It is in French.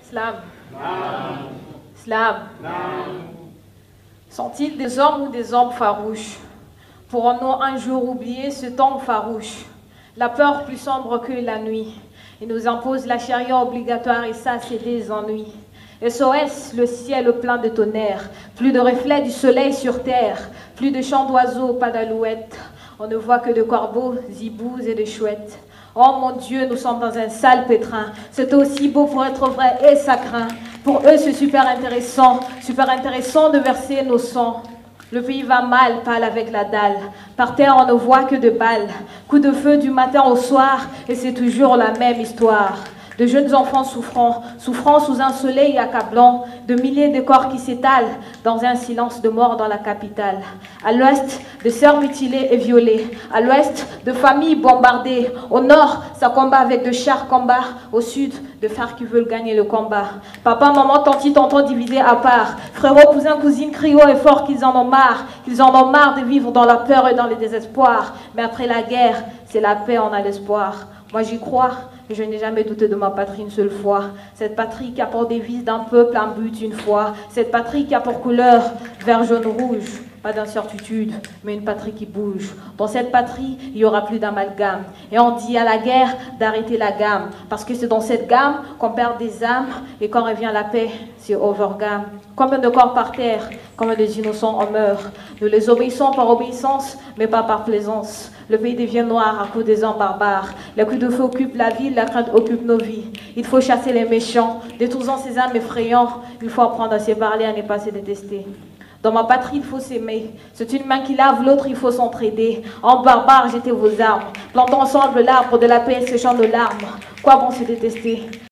Slam. Slam. Sont-ils des hommes ou des hommes farouches? Pourrons-nous un jour oublier ce temps farouche? La peur plus sombre que la nuit. Il nous impose la charia obligatoire et ça, c'est des ennuis. SOS, le ciel plein de tonnerre. Plus de reflets du soleil sur terre. Plus de chants d'oiseaux, pas d'alouettes. On ne voit que de corbeaux, zibous et de chouettes. Oh mon Dieu, nous sommes dans un sale pétrin. C'est aussi beau pour être vrai et ça craint. Pour eux, c'est super intéressant de verser nos sangs. Le pays va mal, pâle avec la dalle. Par terre, on ne voit que de balles. Coups de feu du matin au soir, et c'est toujours la même histoire. De jeunes enfants souffrant sous un soleil accablant, de milliers de corps qui s'étalent dans un silence de mort dans la capitale. À l'ouest, de sœurs mutilées et violées. À l'ouest, de familles bombardées. Au nord, ça combat avec de chars combats. Au sud, de frères qui veulent gagner le combat. Papa, maman, tanti, tonton divisés à part. Frérots, cousins, cousines crient haut et fort qu'ils en ont marre. Qu'ils en ont marre de vivre dans la peur et dans le désespoir. Mais après la guerre, c'est la paix, on a l'espoir. Moi j'y crois, et je n'ai jamais douté de ma patrie une seule fois. Cette patrie qui a pour devise d'un peuple un but une fois. Cette patrie qui a pour couleur vert, jaune, rouge. Pas d'incertitude, mais une patrie qui bouge. Dans cette patrie, il n'y aura plus d'amalgame. Et on dit à la guerre d'arrêter la gamme. Parce que c'est dans cette gamme qu'on perd des âmes. Et quand revient la paix, c'est overgame. Combien de corps par terre, combien des innocents en meurent. Nous les obéissons par obéissance, mais pas par plaisance. Le pays devient noir à cause des hommes barbares. Les coups de feu occupent la ville, la crainte occupe nos vies. Il faut chasser les méchants, détruisant ces âmes effrayants. Il faut apprendre à se parler, à ne pas se détester. Dans ma patrie, il faut s'aimer. C'est une main qui lave l'autre, il faut s'entraider. En barbare, jetez vos armes. Plantons ensemble l'arbre de la paix, séchant nos larmes. Quoi bon se détester?